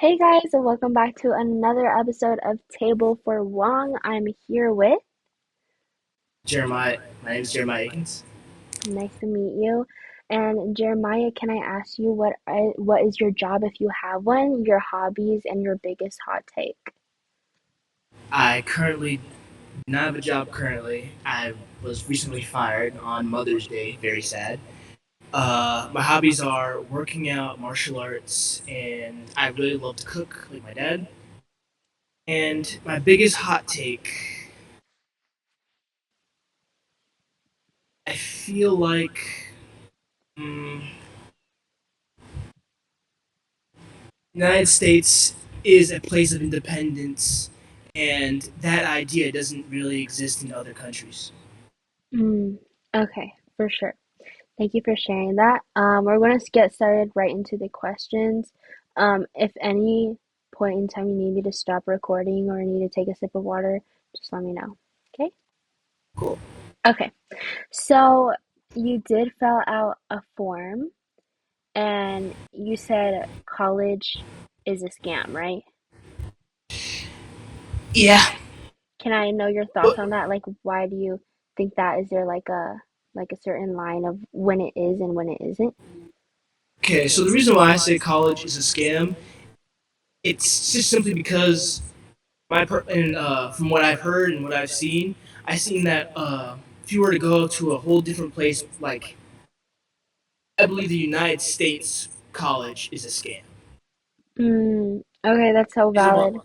Hey guys, and welcome back to another episode of Table for Wong. I'm here with, Jeremiah. My name is Jeremiah Akins. nice to meet you. And Jeremiah, can I ask you what is your job if you have one, your hobbies, and your biggest hot take? I currently do not have a job currently. I was recently fired on Mother's Day. Very sad. My hobbies are working out, martial arts, and I really love to cook, like my dad. And my biggest hot take, I feel like mm, United States is a place of independence, and that idea doesn't really exist in other countries. Mm, okay, for sure. Thank you for sharing that. We're going to get started right into the questions. If any point in time you need me to stop recording or need to take a sip of water, just let me know. Okay? Cool. Okay. So you did fill out a form and you said college is a scam, right? Yeah. Can I know your thoughts But on that? Like, why do you think that? Is there like a certain line of when it is and when it isn't? okay, so the reason why I say college is a scam, it's just simply because from what I've heard and what I've seen, I've seen that if you were to go to a whole different place, like I believe the United States college is a scam. Okay, that's so Reason why- valid.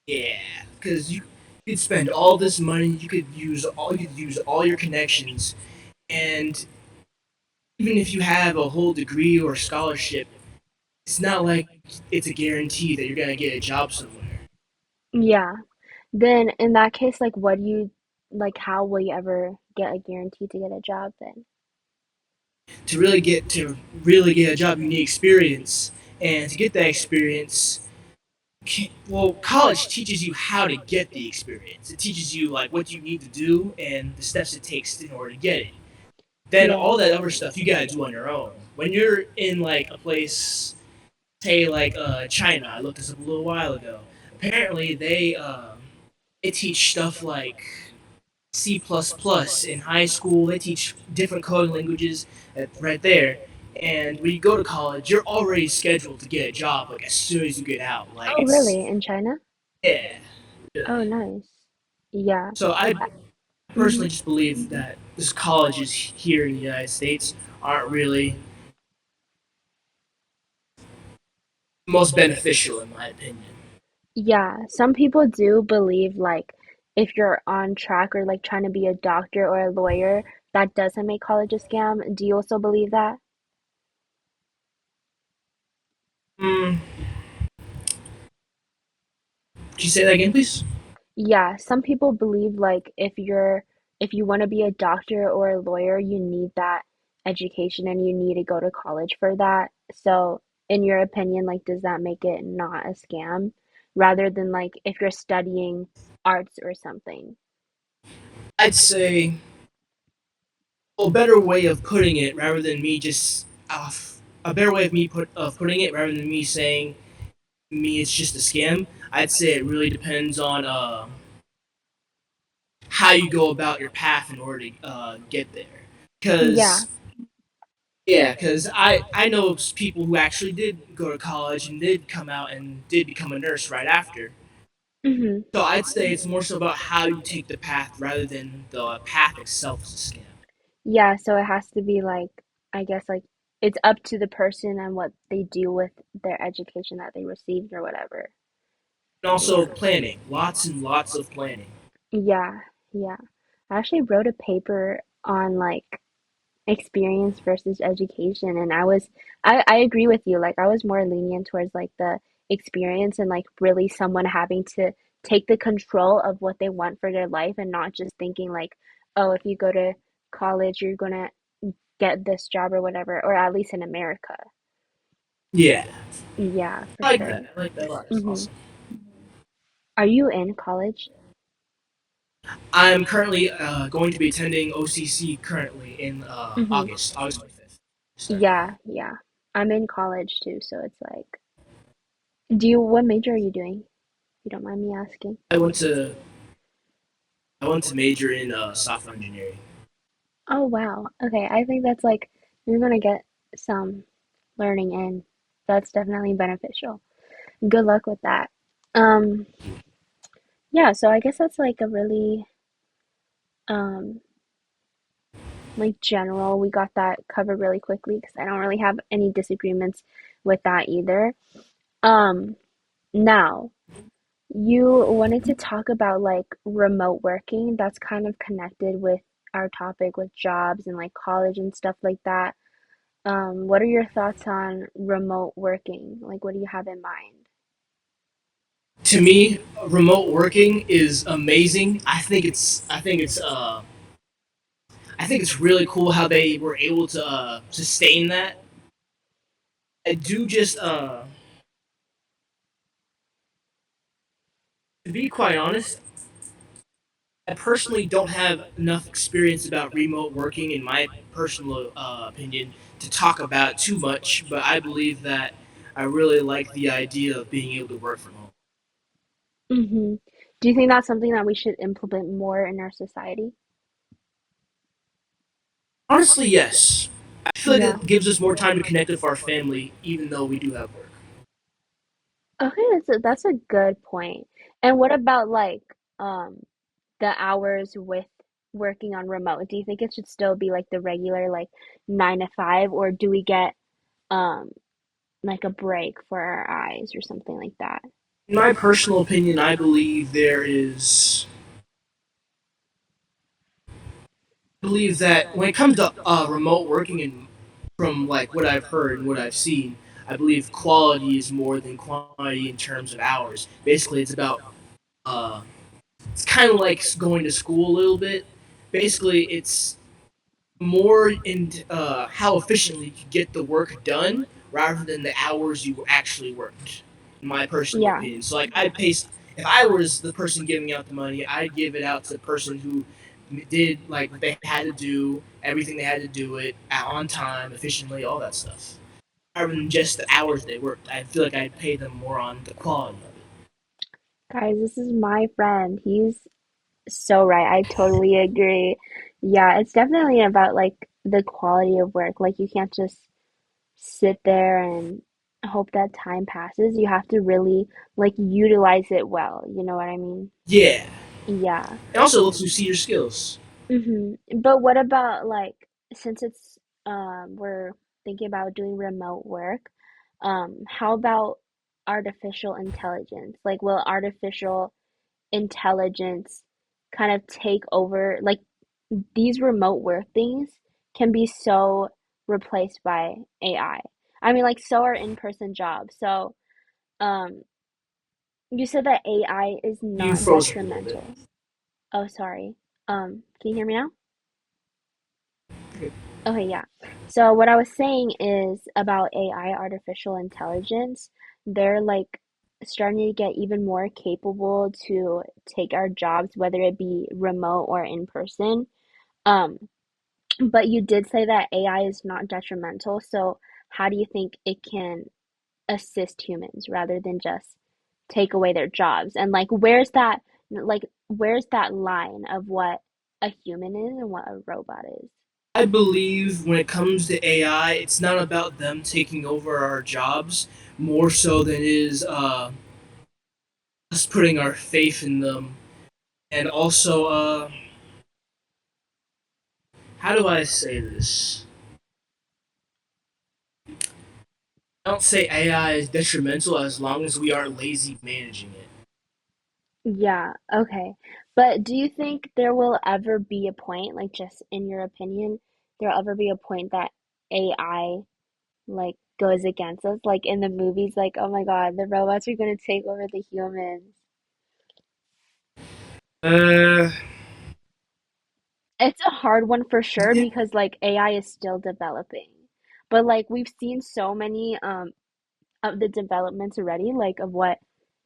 Yeah, because you could spend all this money, you could use all your connections, and even if you have a whole degree or scholarship, it's not like it's a guarantee that you're gonna get a job somewhere. Yeah. Then in that case, like, what do you like? How will you ever get a guarantee to get a job then? To really get a job, you need experience, and to get that experience, well, college teaches you how to get the experience. It teaches you like what you need to do and the steps it takes in order to get it. Then Yeah. all that other stuff you gotta do on your own. When you're in like a place, say like China, I looked this up a little while ago. Apparently, they teach stuff like C++ in high school. They teach different coding languages right there. And when you go to college, you're already scheduled to get a job like as soon as you get out. Like Oh, it's really? In China? yeah, Oh, really. nice. Yeah. So I Mm-hmm. personally just believe that this colleges here in the United States aren't really most beneficial in my opinion. Yeah, some people do believe like if you're on track or like trying to be a doctor or a lawyer, that doesn't make college a scam. Do you also believe that? Mm, could you say that again, please? Yeah, some people believe like if you want to be a doctor or a lawyer, you need that education and you need to go to college for that. So, in your opinion, like does that make it not a scam rather than like if you're studying arts or something? I'd say a better way of putting it, rather than me just a better way of putting it, rather than me saying me it's just a scam. I'd say it really depends on how you go about your path in order to get there. Yeah. Because yeah, because I know people who actually did go to college and did come out and did become a nurse right after. Mhm. So I'd say it's more so about how you take the path rather than the path itself is a scam. Yeah, so it has to be like, I guess like it's up to the person and what they do with their education that they received or whatever. And also planning, lots and lots of planning. Yeah, yeah. I actually wrote a paper on like experience versus education and I agree with you. Like I was more lenient towards like the experience and like really someone having to take the control of what they want for their life and not just thinking like, oh, if you go to college, you're gonna get this job or whatever, or at least in America. Yeah, Yeah, for I like sure. that. I like that a lot. It's Hmm. awesome. Are you in college? I'm currently going to be attending OCC currently in Hmm. August 25th. Start. Yeah, yeah. I'm in college too, so it's like, what major are you doing? If you don't mind me asking. I went to I went to major in software engineering. Oh wow. Okay, I think that's like you're gonna get some learning in. That's definitely beneficial. Good luck with that. Um, yeah, so I guess that's like a really um like general. We got that covered really quickly because I don't really have any disagreements with that either. Um, now you wanted to talk about like remote working. That's kind of connected with our topic with jobs and like college and stuff like that. What are your thoughts on remote working? Like, what do you have in mind? To me, remote working is amazing. I think it's really cool how they were able to sustain that. I do just to be quite honest, I personally don't have enough experience about remote working, in my personal opinion, to talk about too much. But I believe that I really like the idea of being able to work from home. Do you think that's something that we should implement more in our society? Honestly, yes. I feel like Yeah. it gives us more time to connect with our family, even though we do have work. Okay, that's a good point. And what about like the hours with working on remote? Do you think it should still be like the regular like 9 to 5, or do we get um like a break for our eyes or something like that? In my personal opinion, I believe there is. I believe that when it comes to remote working and from like what I've heard and what I've seen, I believe quality is more than quantity in terms of hours. Basically, it's about it's kind of like going to school a little bit. Basically, it's more in how efficiently you get the work done rather than the hours you actually worked. In my personal Yeah. opinion, so like I'd pay. If I was the person giving out the money, I'd give it out to the person who did like what they had to do, everything they had to do it on time, efficiently, all that stuff. Rather than just the hours they worked, I feel like I'd pay them more on the quality of it. Guys, this is my friend. He's so right. I totally agree. Yeah, it's definitely about like the quality of work. Like you can't just sit there and hope that time passes. You have to really like utilize it well. You know what I mean? Yeah, Yeah. it also lets you see your skills. But what about like since it's we're thinking about doing remote work, how about artificial intelligence? Like will artificial intelligence kind of take over like these remote work things can be so replaced by AI. I mean like so are in-person jobs. So um you said that AI is You not froze for a little bit. detrimental. Oh, sorry. Can you hear me now? Okay, yeah. So what I was saying is about AI, artificial intelligence. They're like starting to get even more capable to take our jobs, whether it be remote or in person. Um, but you did say that AI is not detrimental. So how do you think it can assist humans rather than just take away their jobs? And where's that line of what a human is and what a robot is? I believe when it comes to AI, it's not about them taking over our jobs more so than it is us putting our faith in them. And also, how do I say this? I don't say AI is detrimental as long as we aren't lazy managing it. Yeah, okay. But do you think there will ever be a point, like just in your opinion, there'll ever be a point that AI like goes against us? Like in the movies, like, oh my God, the robots are gonna take over the humans. Uh, It's a hard one for sure because like AI is still developing. But like we've seen so many of the developments already, like of what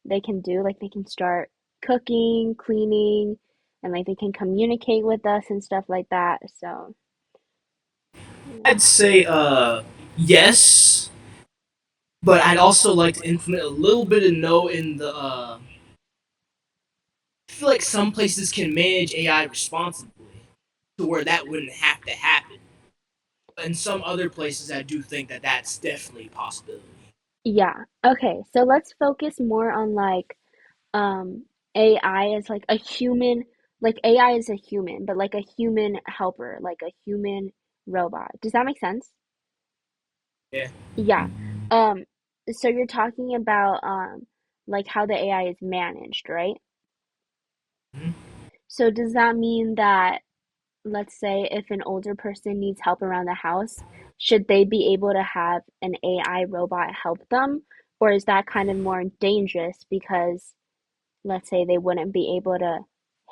they can do. Like they can start cooking, cleaning, and like they can communicate with us and stuff like that. So, yeah. I'd say yes, But I'd also like to implement a little bit of no in the. I feel like some places can manage AI responsibly to where that wouldn't have to happen. But in some other places, I do think that that's definitely a possibility. Yeah. Okay. So let's focus more on like AI is like a human, like AI is a human, but like a human helper, like a human robot. Does that make sense? Yeah. Yeah. Um, so you're talking about like how the AI is managed, right? Mhm. So does that mean that, let's say if an older person needs help around the house, should they be able to have an AI robot help them? Or is that kind of more dangerous because let's say they wouldn't be able to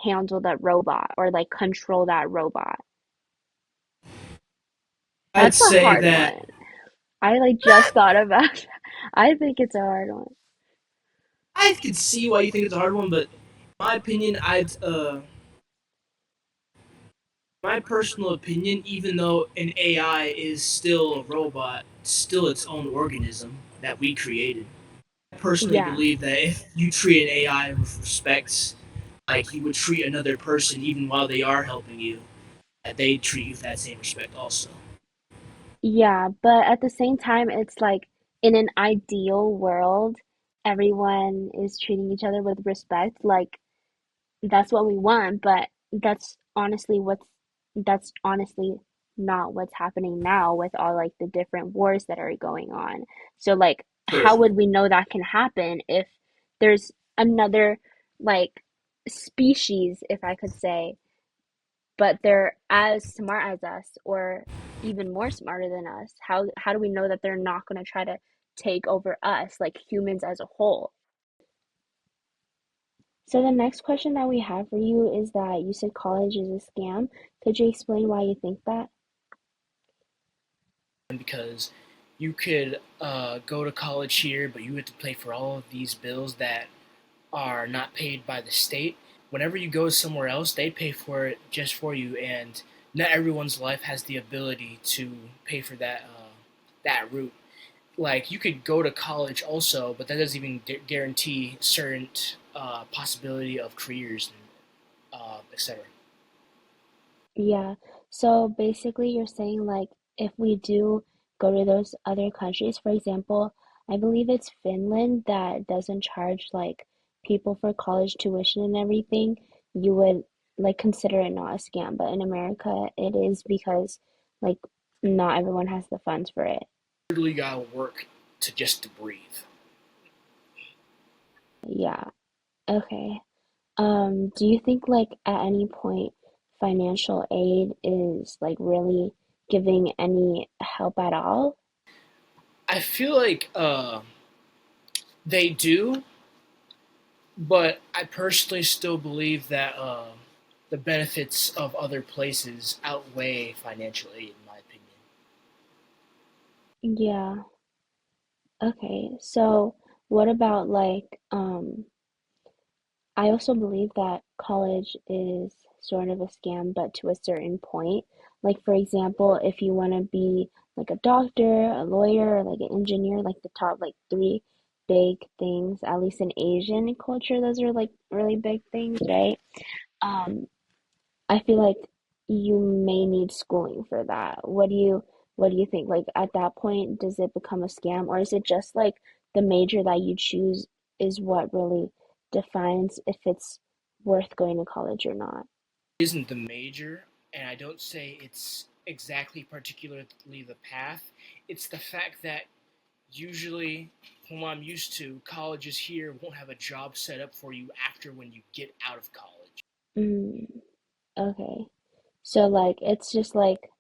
handle that robot or like control that robot? I'd That's a say hard that one. I like just thought about I think it's a hard one. I could see why you think it's a hard one, but in my opinion, my personal opinion, even though an AI is still a robot, still its own organism that we created. I personally Yeah. believe that if you treat an AI with respect, like you would treat another person, even while they are helping you, that they treat you with that same respect also. Yeah, but at the same time, it's like in an ideal world, everyone is treating each other with respect. Like that's what we want, but that's honestly not what's happening now with all like the different wars that are going on. So like True. how would we know that can happen if there's another like species, if I could say, but they're as smart as us or even more smarter than us? How do we know that they're not going to try to take over us like humans as a whole? So the next question that we have for you is that you said college is a scam. Could you explain why you think that? Because you could go to college here, but you have to pay for all of these bills that are not paid by the state. Whenever you go somewhere else, they pay for it just for you, and not everyone's life has the ability to pay for that route. Like you could go to college also, but that doesn't even guarantee certain possibility of careers and etc. Yeah. So basically, you're saying like if we do go to those other countries, for example, I believe it's Finland that doesn't charge like people for college tuition and everything, you would like consider it not a scam. But in America, it is because like not everyone has the funds for it. Literally gotta work to just to breathe. Yeah. Okay. Do you think like at any point financial aid is like really giving any help at all? I feel like they do, but I personally still believe that the benefits of other places outweigh financial aid, in my opinion. Yeah. Okay. So what about like I also believe that college is sort of a scam, but to a certain point. Like for example, if you want to be like a doctor, a lawyer, or like an engineer, like the top like three big things, at least in Asian culture, those are like really big things, right? Um, I feel like you may need schooling for that. What do you think? Like at that point, does it become a scam or is it just like the major that you choose is what really defines if it's worth going to college or not? Isn't the major, and I don't say it's exactly particularly the path. It's the fact that usually, from what I'm used to, colleges here won't have a job set up for you after when you get out of college. Mm, okay. So like it's just like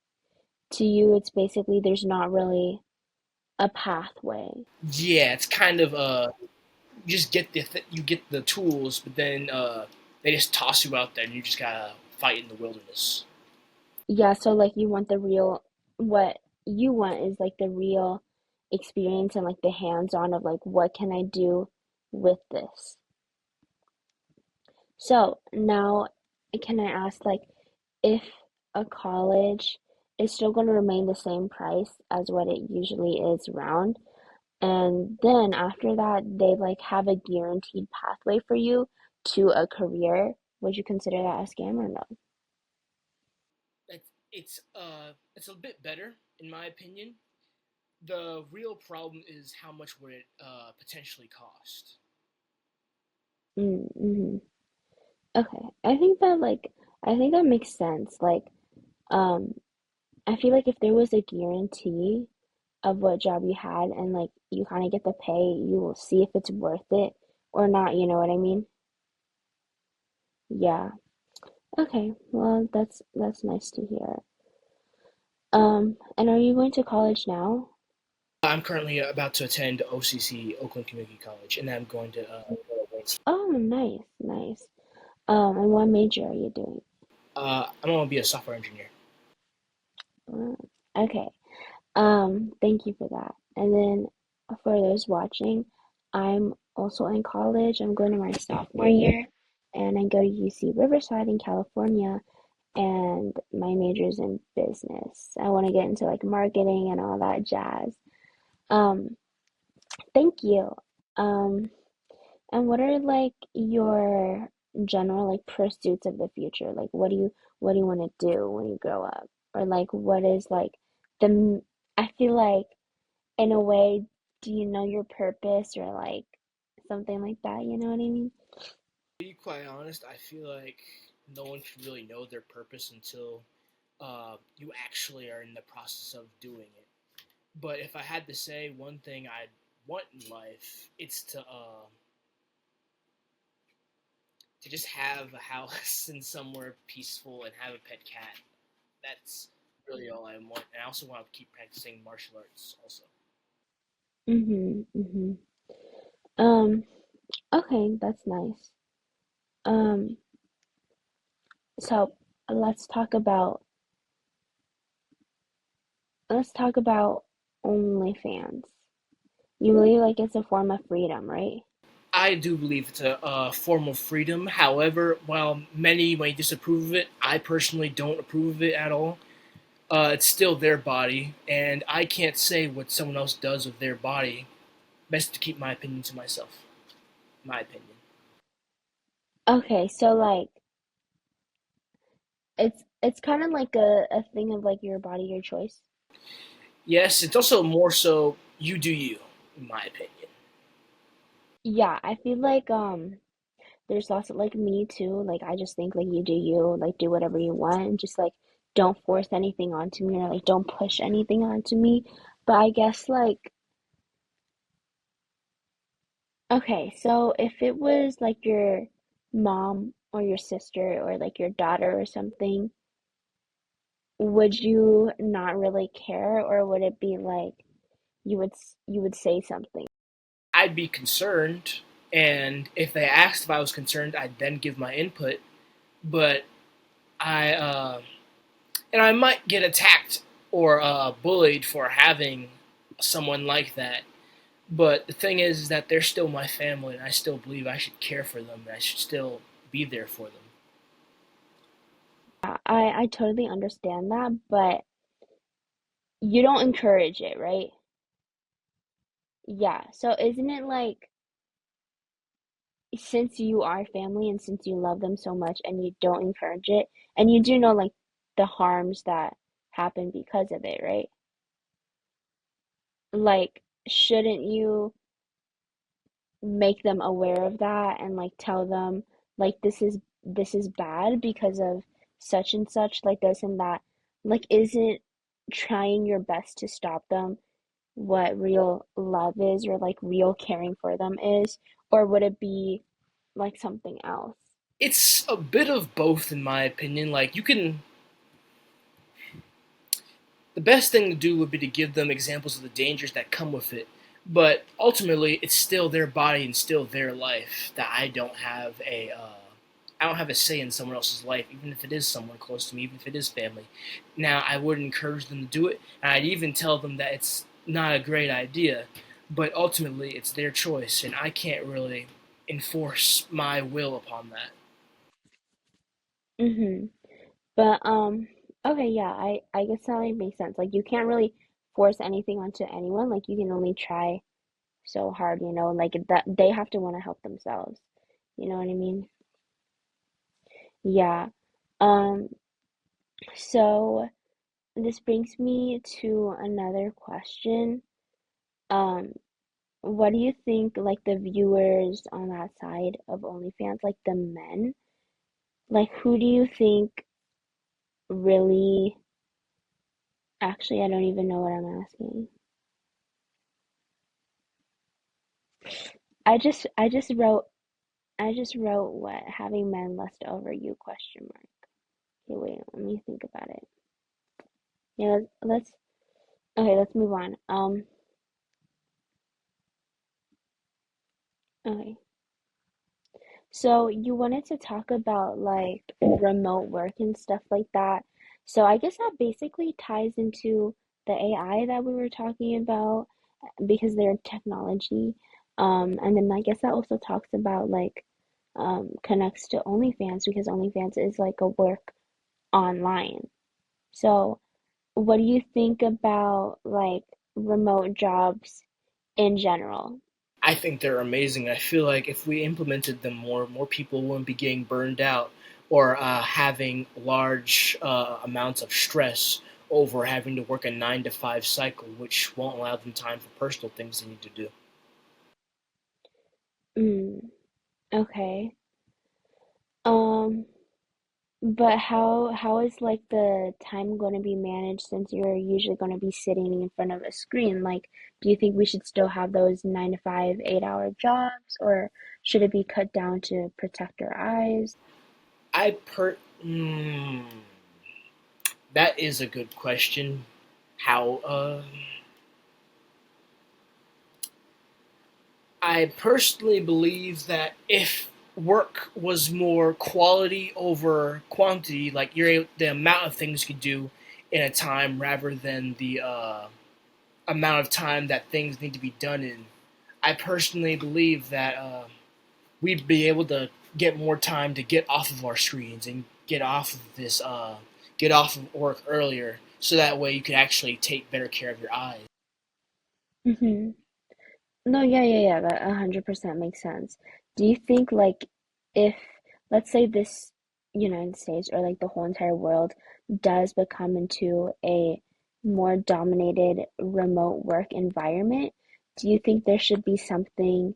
to you it's basically there's not really a pathway. Yeah, it's kind of you just get you get the tools, but then they just toss you out there, and you just gotta fight in the wilderness. Yeah, so like you want the real, what you want is like the real experience and like the hands-on of like what can I do with this. So now can I ask like if a college is still going to remain the same price as what it usually is around, And then after that, they like have a guaranteed pathway for you to a career. Would you consider that a scam or no? It's a bit better in my opinion. The real problem is how much would it potentially cost. Mm-hmm. Okay. I think that makes sense. Um, I feel like if there was a guarantee of what job you had and like you kind of get the pay, you will see if it's worth it or not, you know what I mean? Yeah. Okay. Well, that's nice to hear. And are you going to college now? I'm currently about to attend OCC, Oakland Community College, and I'm going to go to Wayne. Oh, nice, nice. And what major are you doing? I'm going to be a software engineer. Mm, okay. Thank you for that. And then for those watching, I'm also in college. I'm going to my sophomore year, and I go to UC Riverside in California, and my major is in business. I want to get into like marketing and all that jazz. Um, thank you. Um, and what are like your general like pursuits of the future? Like what do you want to do when you grow up? Or like what is like the I feel like in a way, do you know your purpose or like something like that? You know what I mean? To be quite honest, I feel like no one can really know their purpose until you actually are in the process of doing it. But if I had to say one thing I'd want in life, it's to just have a house and somewhere peaceful and have a pet cat. That's really all I want. And I also want to keep practicing martial arts also. Mm-hmm. Mm-hmm. Um, okay, that's nice. Um, so let's talk about let's talk about OnlyFans. You believe like it's a form of freedom, right? I do believe it's a form of freedom. However, while many may disapprove of it, I personally don't approve of it at all. It's still their body, and I can't say what someone else does with their body. Best to keep my opinion to myself. My opinion. Okay, so like it's kind of like a thing of like your body, your choice. Yes, it's also more so you do you, in my opinion. Yeah, I feel like there's lots of like me too. Like I just think like you do you, like do whatever you want and just like don't force anything onto me or like don't push anything onto me. But I guess like okay, so if it was like your mom or your sister or like your daughter or something, would you not really care or would it be like you would say something? I'd be concerned, and if they asked if I was concerned, I'd then give my input. But I and I might get attacked or bullied for having someone like that. But the thing is that they're still my family, and I still believe I should care for them, and I should still be there for them. I totally understand that, but you don't encourage it, right? Yeah. So isn't it like since you are family and since you love them so much and you don't encourage it and you do know like the harms that happen because of it, right? Like shouldn't you make them aware of that and like tell them like this is bad because of such and such like this and that like isn't trying your best to stop them what real love is or like real caring for them is or would it be like something else? It's a bit of both, in my opinion. Like, you can. The best thing to do would be to give them examples of the dangers that come with it. But ultimately, it's still their body and still their life that I don't have a say in someone else's life, even if it is someone close to me, even if it is family. Now, I would encourage them to do it, and I'd even tell them that it's not a great idea, but ultimately, it's their choice, and I can't really enforce my will upon that. Mm-hmm. But okay, yeah, I guess that like makes sense. Like you can't really force anything onto anyone. Like you can only try. so hard, like that they have to want to help themselves. You know what I mean? Yeah. Um, so this brings me to another question. Um, what do you think, like the viewers on that side of OnlyFans, like the men, like who do you think really, actually, I don't even know what I'm asking. I just wrote what having men lust over you question mark. Okay, wait, let me think about it. Yeah, let's okay, let's move on. Okay. So you wanted to talk about like remote work and stuff like that. So I guess that basically ties into the AI that we were talking about because they're technology. And then I guess that also talks about like connects to OnlyFans because OnlyFans is like a work online. So what do you think about like remote jobs in general? I think they're amazing. I feel like if we implemented them more people wouldn't be getting burned out or having large amounts of stress over having to work a 9 to 5 cycle, which won't allow them time for personal things they need to do. Mm, okay. Um, but how is like the time going to be managed since you're usually going to be sitting in front of a screen? Like, do you think we should still have those 9 to 5, 8-hour jobs, or should it be cut down to protect our eyes? I per mm, that is a good question. How I personally believe that if work was more quality over quantity, like the amount of things you could do in a time rather than the amount of time that things need to be done in, I personally believe that we'd be able to get more time to get off of our screens and get off of work earlier, so that way you can actually take better care of your eyes. Mm-hmm. No, yeah, that 100% makes sense. Do you think like if let's say this United States or like the whole entire world does become into a more dominated remote work environment, do you think there should be something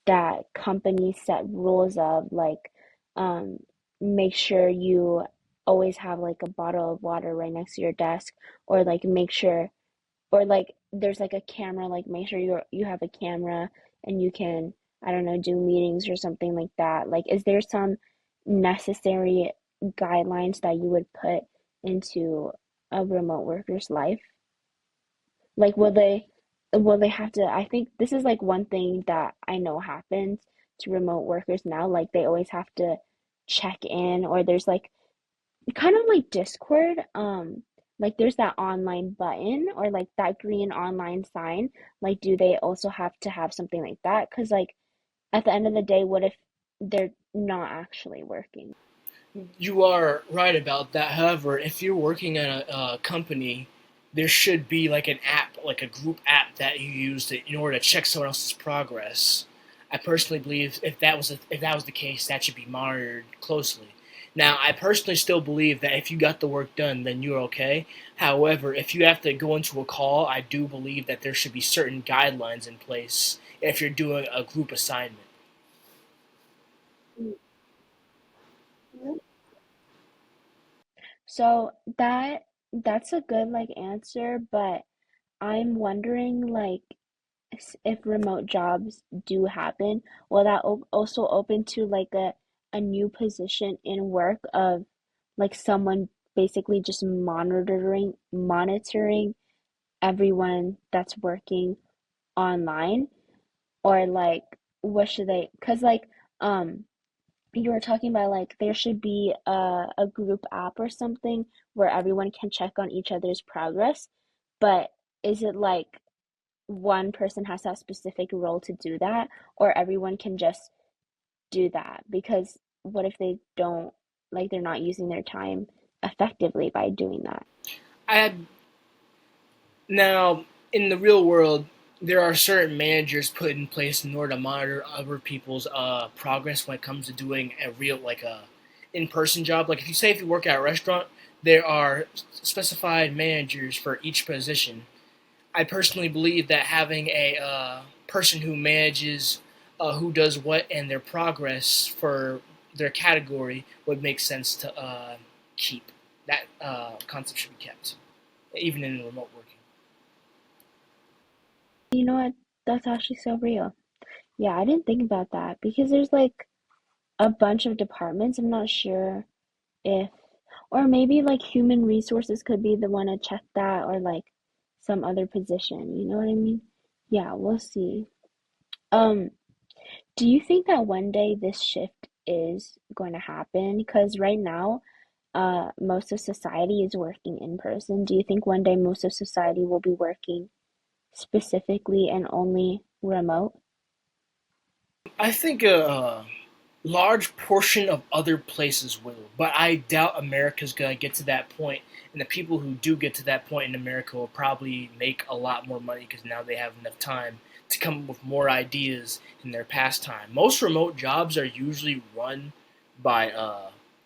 that companies set rules of like um make sure you always have like a bottle of water right next to your desk or like make sure or like there's like a camera, like make sure you have a camera and you can, I don't know, do meetings or something like that. Like, is there some necessary guidelines that you would put into a remote worker's life? Like, will they have to, I think this is like one thing that I know happens to remote workers now, like they always have to check in or there's like kind of like Discord, like there's that online button or like that green online sign. Like, do they also have to have something like that? Because like at the end of the day, what if they're not actually working? You are right about that. However, if you're working at a company, there should be like an app, like a group app that you use in order to check someone else's progress. I personally believe if that was the case, that should be monitored closely. Now, I personally still believe that if you got the work done, then you're okay. However, if you have to go into a call, I do believe that there should be certain guidelines in place if you're doing a group assignment. So that's a good like answer, but I'm wondering like if remote jobs do happen, will that also open to like a new position in work of like someone basically just monitoring everyone that's working online or like what should they? Because like um you were talking about like there should be a group app or something where everyone can check on each other's progress, but is it like one person has to have a specific role to do that, or everyone can just do that? Because what if they don't, like, they're not using their time effectively by doing that? I had Now, in the real world, there are certain managers put in place in order to monitor other people's progress when it comes to doing a real like a in-person job. Like if you say if you work at a restaurant, there are specified managers for each position. I personally believe that having a person who manages who does what and their progress for their category would make sense to keep. That concept should be kept, even in remote working. You know what? That's actually so real. Yeah, I didn't think about that because there's like a bunch of departments. I'm not sure if, or maybe like human resources could be the one to check that, or like some other position. You know what I mean? Yeah, we'll see. Um, do you think that one day this shift is going to happen? Because right now, most of society is working in person. Do you think one day most of society will be working specifically and only remote? I think a large portion of other places will, but I doubt America's gonna get to that point. And the people who do get to that point in America will probably make a lot more money because now they have enough time to come up with more ideas in their pastime. Most remote jobs are usually run by,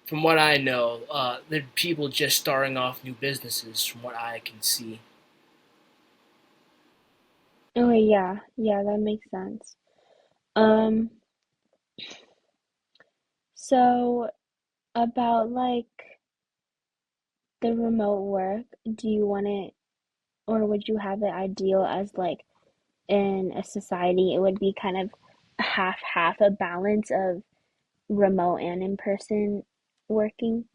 from what I know, they're people just starting off new businesses. From what I can see. Okay, yeah, yeah, that makes sense. Um, so about like the remote work, do you want it, or would you have it ideal as like in a society, it would be kind of half a balance of remote and in person working?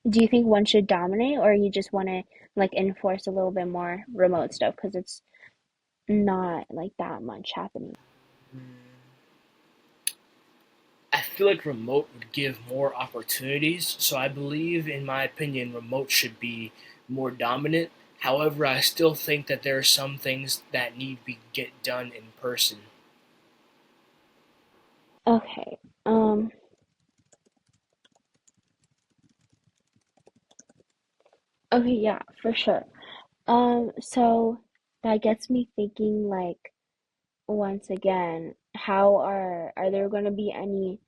Do you think one should dominate, or you just want to like enforce a little bit more remote stuff because it's not like that much happening? I feel like remote would give more opportunities, so I believe, in my opinion, remote should be more dominant. However, I still think that there are some things that need to be get done in person. Okay. Okay, yeah, for sure. So that gets me thinking like once again, how are there going to be any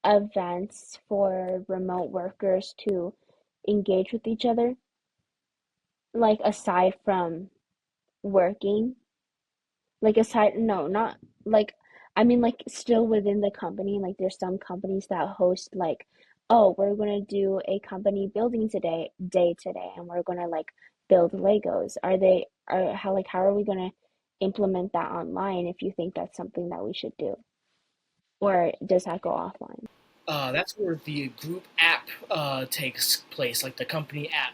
events for remote workers to engage with each other? Like aside from working? Like aside, no, not like, I mean like still within the company, like there's some companies that host like, oh, we're gonna do a company building today, and we're gonna like build Legos. How are we gonna implement that online if you think that's something that we should do? Or does that go offline? That's where the group app takes place, like the company app.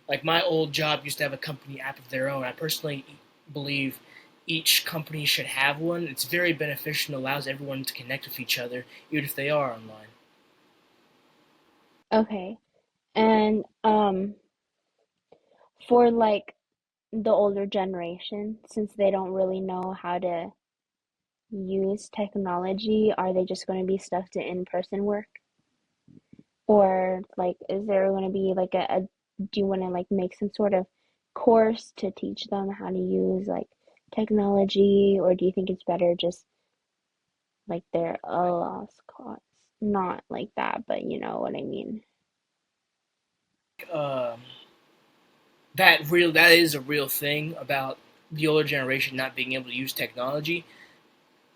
Like my old job used to have a company app of their own. I personally believe each company should have one. It's very beneficial and allows everyone to connect with each other, even if they are online. Okay. And for like the older generation, since they don't really know how to use technology, are they just going to be stuck to in-person work? Or like, is there going to be like do you want to like make some sort of course to teach them how to use like technology, or do you think it's better just like they're a lost cause? Not like that, but you know what I mean. Um, that is a real thing about the older generation not being able to use technology.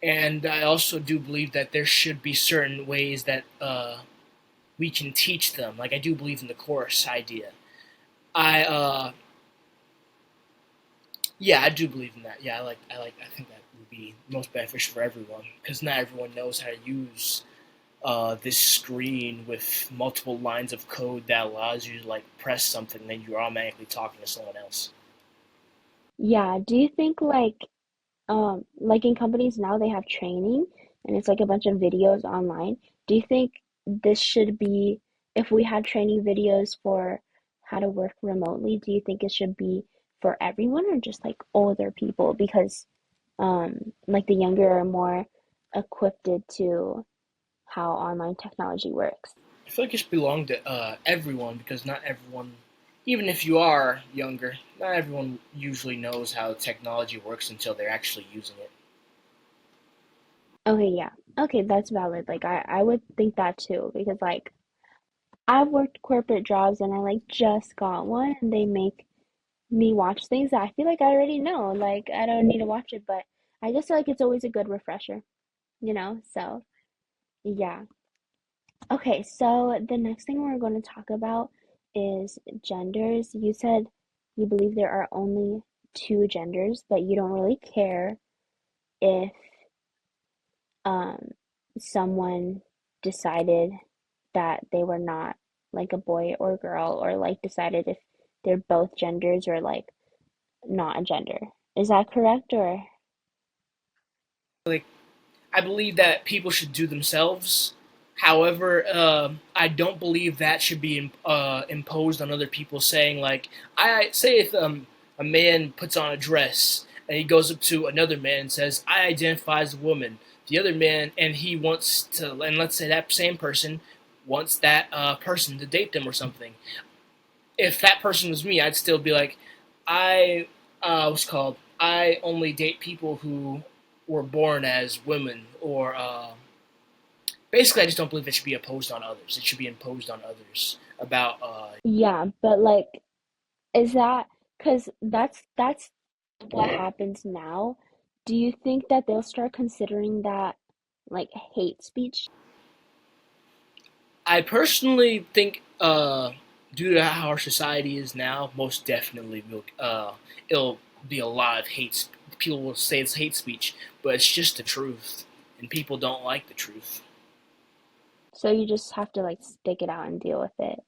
And I also do believe that there should be certain ways that we can teach them. Like I do believe in the course idea. I Yeah, I do believe in that. Yeah, I think that would be most beneficial for everyone because not everyone knows how to use this screen with multiple lines of code that allows you to like press something, then you're automatically talking to someone else. Yeah, do you think like in companies now they have training and it's like a bunch of videos online. Do you think this should be, if we had training videos for how to work remotely, do you think it should be for everyone or just like older people? Because like the younger are more equipped to how online technology works. I feel like it should belong to everyone because not everyone. Even if you are younger, not everyone usually knows how technology works until they're actually using it. Okay, yeah. Okay, that's valid. Like I would think that too because like I've worked corporate jobs and I like just got one and they make me watch things that I feel like I already know. Like I don't need to watch it, but I just feel like it's always a good refresher, you know? So, yeah. Okay, so the next thing we're going to talk about is genders. You said you believe there are only two genders, but you don't really care if um someone decided that they were not like a boy or girl or like decided if they're both genders or like not a gender. Is that correct or Like, I believe that people should do themselves. However, I don't believe that should be imposed on other people. Saying like, I say if a man puts on a dress and he goes up to another man and says, "I identify as a woman." The other man, and he wants to, and let's say that same person wants that person to date them or something. If that person was me, I'd still be like, I what's called. I only date people who were born as women, or basically, I just don't believe it should be imposed on others. It should be imposed on others about. yeah, but like is that because that's what happens now? Do you think that they'll start considering that like hate speech? I personally think, due to how our society is now, most definitely it'll be a lot of hate. People will say it's hate speech, but it's just the truth, and people don't like the truth. So you just have to like stick it out and deal with it.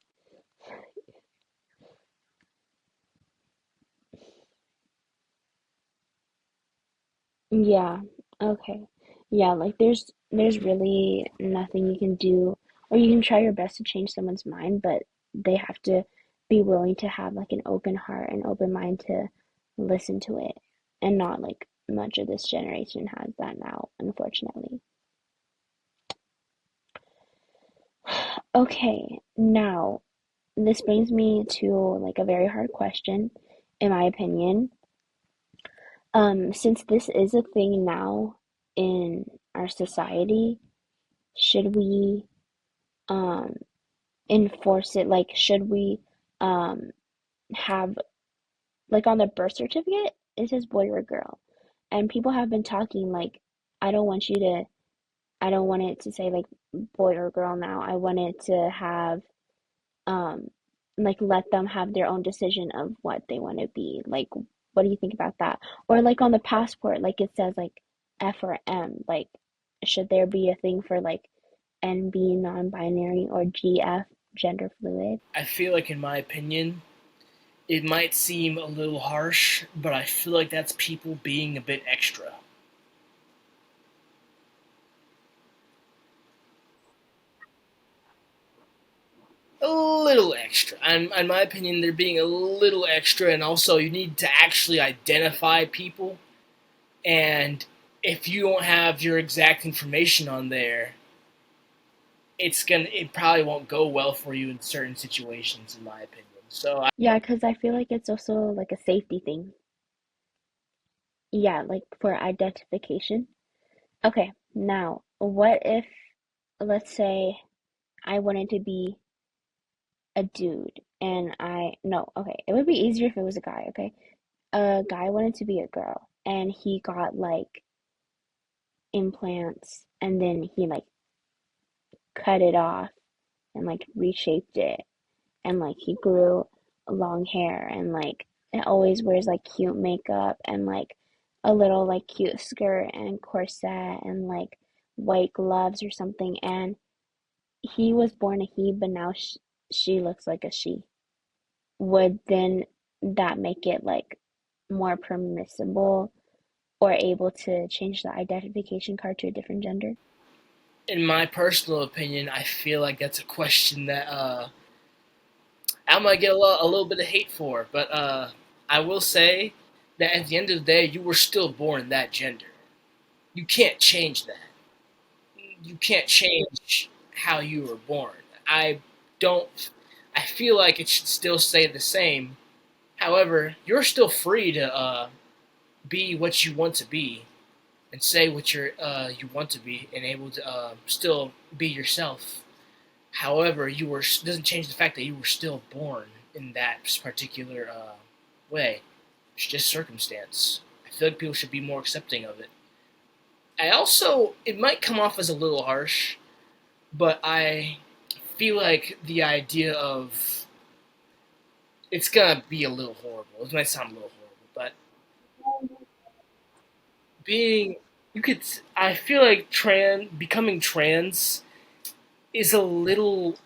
Yeah. Okay. Yeah, like there's really nothing you can do or you can try your best to change someone's mind, but they have to be willing to have like an open heart and open mind to listen to it and not like much of this generation has that now, unfortunately. Okay, now this brings me to like a very hard question, in my opinion. Since this is a thing now in our society, should we um enforce it? Like, should we um have like on the birth certificate it says boy or girl, and people have been talking like, I don't want you to, I don't want it to say like boy or girl now. I want it to have um like let them have their own decision of what they want to be. Like, what do you think about that? Or like on the passport, like it says like F or M. Like, should there be a thing for like NB non-binary or GF gender fluid? I feel like, in my opinion, it might seem a little harsh, but I feel like that's people being a bit extra. A little extra. And in my opinion, they're being a little extra, and also you need to actually identify people. And if you don't have your exact information on there, it probably won't go well for you in certain situations, in my opinion. So Yeah, because I feel like it's also like a safety thing. Yeah, like for identification. Okay, now what if, let's say, I wanted to be a dude and no, okay, it would be easier if it was a guy, okay? A guy wanted to be a girl and he got like implants and then he like cut it off and like reshaped it and like he grew long hair and like it always wears like cute makeup and like a little like cute skirt and corset and like white gloves or something, and he was born a he but now she looks like a she. Would then that make it like more permissible or able to change the identification card to a different gender? in my personal opinion, I feel like that's a question that I might get a little bit of hate for, but I will say that at the end of the day, you were still born that gender. You can't change that. You can't change how you were born. I don't. I feel like it should still stay the same. However, you're still free to be what you want to be and say what you want to be and able to still be yourself. However, you were doesn't change the fact that you were still born in that particular way. It's just circumstance. I feel like people should be more accepting of it. I also, it might come off as a little harsh, but I feel like the idea of it's gonna be a little horrible. It might sound a little horrible, but being you could I feel like becoming trans is a little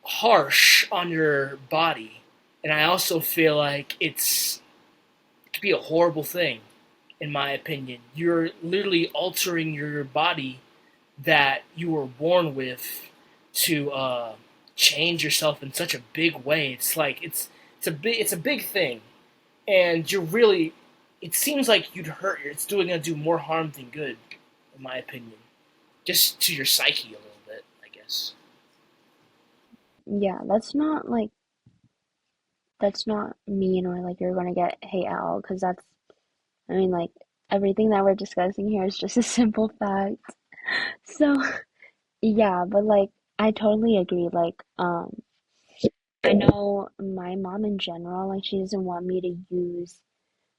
harsh on your body, and I also feel like it could be a horrible thing. In my opinion, you're literally altering your body that you were born with to change yourself in such a big way. It's like it's a big thing, and you're really. It seems like you'd hurt. It's doing gonna do more harm than good, in my opinion. Just to your psyche a little bit, I guess. Yeah, that's not mean or like you're gonna get hate at all because that's I mean like everything that we're discussing here is just a simple fact. So yeah, but like I totally agree. Like I know my mom in general, like she doesn't want me to use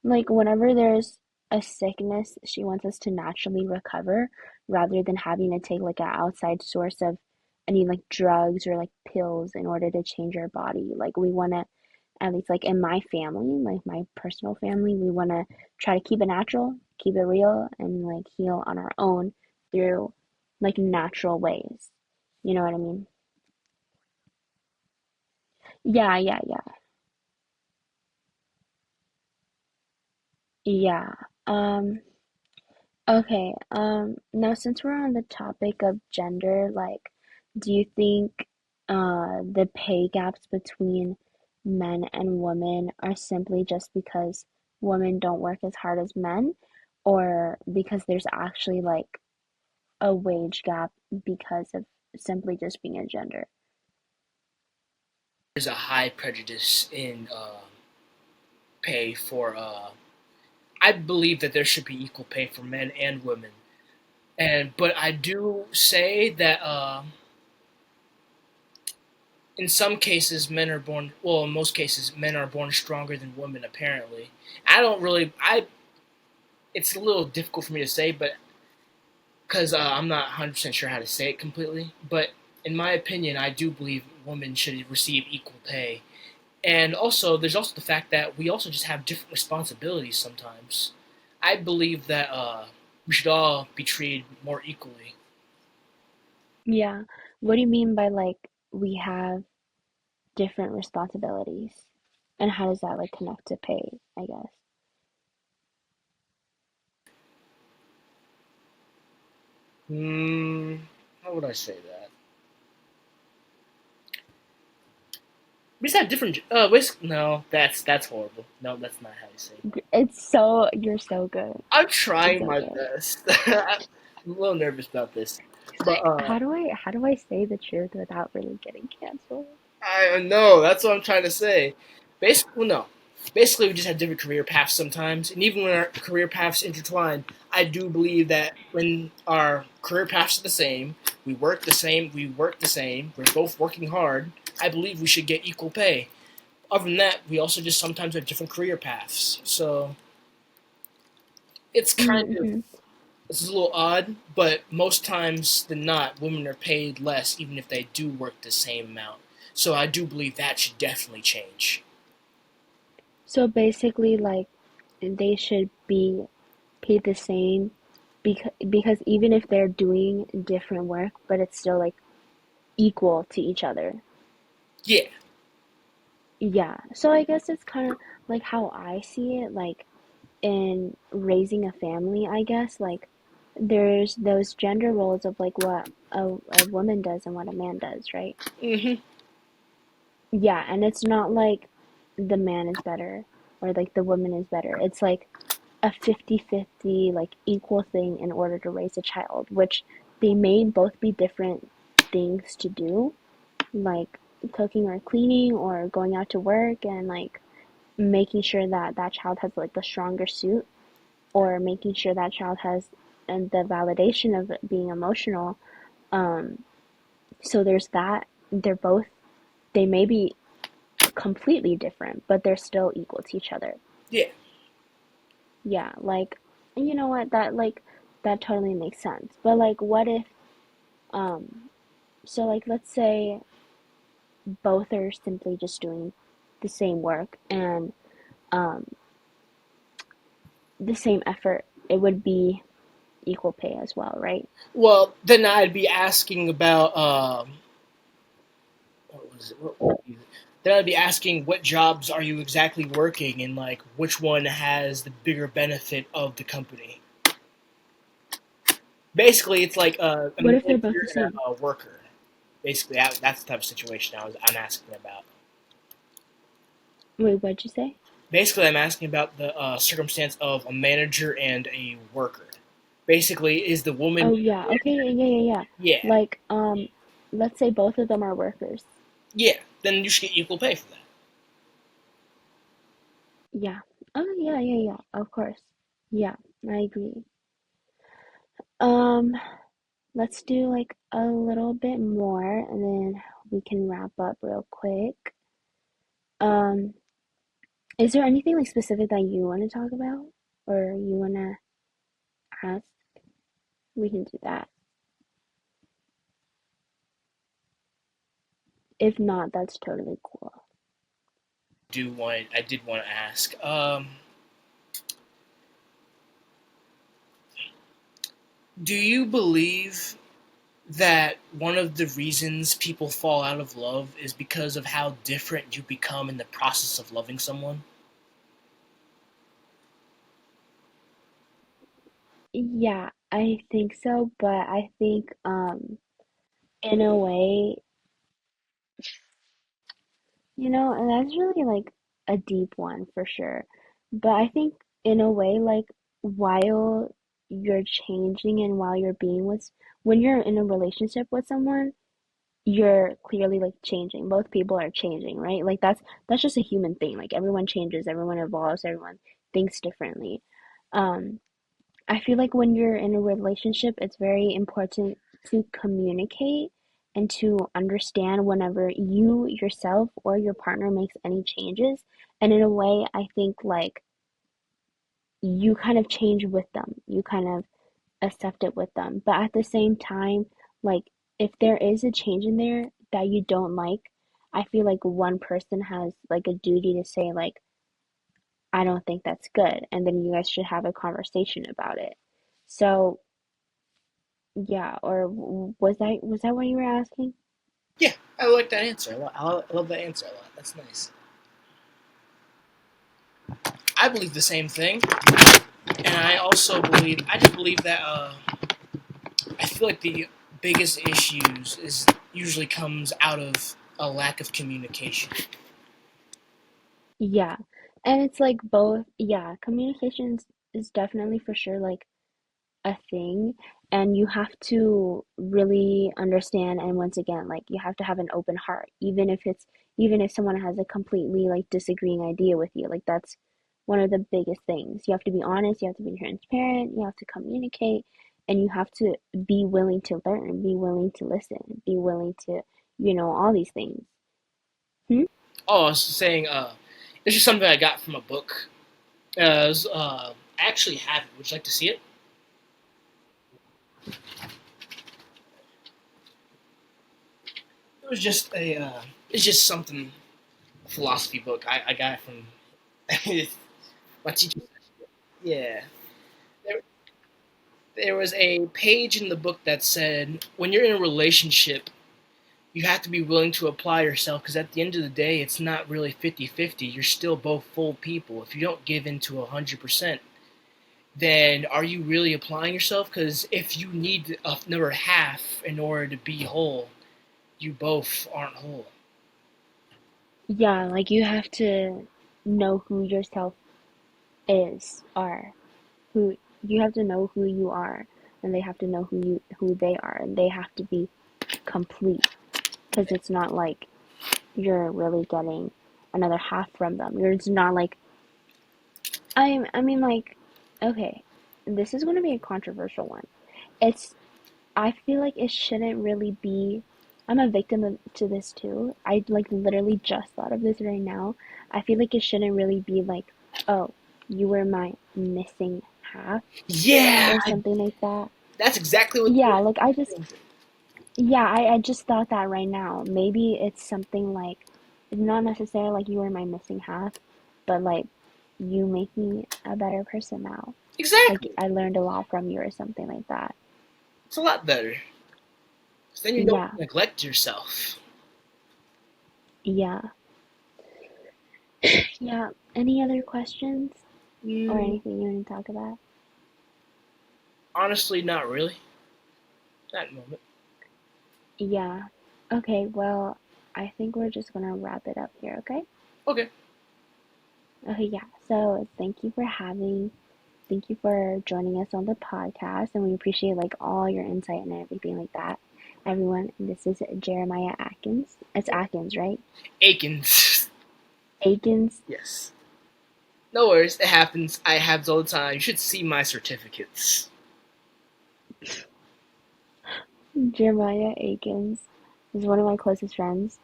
like whenever there's a sickness, she wants us to naturally recover rather than having to take like an outside source of any like drugs or like pills in order to change our body. Like we want to at least like in my family, like my personal family, we want to try to keep it natural, keep it real and like heal on our own through like natural ways. You know what I mean? Yeah, yeah, yeah. Yeah. Okay, now since we're on the topic of gender, like, do you think the pay gaps between men and women are simply just because women don't work as hard as men, or because there's actually like a wage gap because of simply just being a gender? There's a high prejudice in pay for. I believe that there should be equal pay for men and women, and but I do say that in some cases men are born. Well, in most cases, men are born stronger than women. Apparently, I don't really. I it's a little difficult for me to say, but because I'm not 100% sure how to say it completely. But in my opinion, I do believe women should receive equal pay. And also, there's also the fact that we also just have different responsibilities sometimes. I believe that we should all be treated more equally. Yeah. What do you mean by like we have different responsibilities? And how does that like connect to pay, I guess? Hmm, how would I say that? We just have different. No, that's horrible. No, that's not how you say it. You're so good. I'm It's trying my okay. best. I'm a little nervous about this, but How do I say the truth without really getting canceled? I know that's what I'm trying to say. Basically, well, no. Basically, we just have different career paths sometimes, and even when our career paths intertwine, I do believe that when our career paths are the same, we work the same, we're both working hard. I believe we should get equal pay. Other than that, we also just sometimes have different career paths. So it's kind of Mm-hmm. it's a little odd, but most times than not, women are paid less even if they do work the same amount. So I do believe that should definitely change. So basically, like, they should be paid the same because even if they're doing different work, but it's still like equal to each other. Yeah, Yeah. So I guess it's kind of like how I see it, like in raising a family, I guess, like there's those gender roles of like what a woman does and what a man does, right? hmm Yeah, and it's not like the man is better or like the woman is better. It's like a 50-50 like equal thing in order to raise a child, which they may both be different things to do. Like, cooking or cleaning or going out to work and like making sure that that child has like a stronger suit, or making sure that child has and the validation of being emotional. um so there's that. They're both, they may be completely different, but they're still equal to each other. Yeah. Yeah, like, you know what, that like that totally makes sense. But like what if um so like let's say both are simply just doing the same work and um the same effort, it would be equal pay as well, right? Well, then I'd be asking about what was it? What would be then I'd be asking what jobs are you exactly working and like which one has the bigger benefit of the company. Basically, it's like a What if they're both manager the and same? a worker. Basically, that's the type of situation I'm asking about. Wait, what'd you say? Basically, I'm asking about the circumstance of a manager and a worker. Basically, is the woman? Oh yeah, okay, yeah. Yeah, Like, let's say both of them are workers. yeah. Then you should get equal pay for that. Yeah. Oh yeah, of course. Yeah, I agree. Um, let's do like a little bit more and then we can wrap up real quick. Um, is there anything like specific that you want to talk about or you want to ask? We can do that. If not, that's totally cool. I did want to ask. Do you believe that one of the reasons people fall out of love is because of how different you become in the process of loving someone? Yeah, I think so, but I think in a way, and that's really like a deep one for sure. But I think in a way, like while you're changing and while you're being with, when you're in a relationship with someone, you're clearly like changing. Both people are changing, right? Like that's just a human thing. Like everyone changes, everyone evolves, everyone thinks differently. Um, I feel like when you're in a relationship, it's very important to communicate and to understand whenever you yourself or your partner makes any changes. And in a way, I think like you kind of change with them. You kind of accept it with them. But at the same time, like if there is a change in there that you don't like, I feel like one person has like a duty to say like, I don't think that's good. And then you guys should have a conversation about it. So yeah, or was that what you were asking? Yeah, I like that answer. I love that answer a lot. That's nice. I believe the same thing, and I also believe I just believe that I feel like the biggest issues is usually comes out of a lack of communication. Yeah. And it's like both, yeah, communication is definitely for sure like a thing, and you have to really understand, and once again like you have to have an open heart, even if someone has a completely like disagreeing idea with you. Like that's one of the biggest things. You have to be honest, you have to be transparent, you have to communicate, and you have to be willing to learn, be willing to listen, be willing to, all these things. Hmm? Oh, I was saying, this is something I got from a book. I actually have it. Would you like to see it? It was just it's just something philosophy book. I got it from my teacher. Yeah, there, there was a page in the book that said when you're in a relationship, you have to be willing to apply yourself because at the end of the day, it's not really 50-50. You're still both full people. If you don't give in to 100%, then are you really applying yourself? Because if you need another half in order to be whole, you both aren't whole. Yeah, like you have to know who yourself are, who you have to know who you are, and they have to know who they are, and they have to be complete, because it's not like you're really getting another half from them. You're just not like I mean like okay, this is going to be a controversial one. It's I feel like it shouldn't really be. I'm a victim to this too. I like literally just thought of this right now. I feel like it shouldn't really be like, oh, you were my missing half Yeah, or something like that. that's exactly what Yeah, they're like I just, thinking. yeah, I just thought that right now. Maybe it's something like, it's not necessarily like you were my missing half, but like you make me a better person now. Like Exactly. I learned a lot from you or something like that. It's a lot better. 'Cause then you don't Yeah, neglect yourself. yeah. Yeah. Any other questions or Mm, anything you want to talk about? honestly, not really. Not at the moment. Yeah. Okay, well, I think we're just gonna wrap it up here, okay? Okay. Okay, yeah. So thank you for joining us on the podcast, and we appreciate like all your insight and everything like that. Everyone, this is Jeremiah Atkins. It's Atkins, right? Akins. Akins. Yes. No worries. It happens. I have it all the time. You should see my certificates. Jeremiah Akins is one of my closest friends.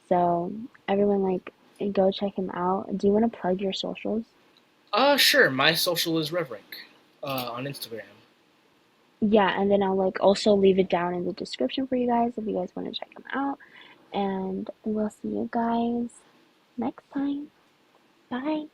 So everyone like go check him out. Do you want to plug your socials? Sure. My social is Reverink. On Instagram. Yeah, and then I'll like also leave it down in the description for you guys if you guys want to check him out. And we'll see you guys next time. Bye.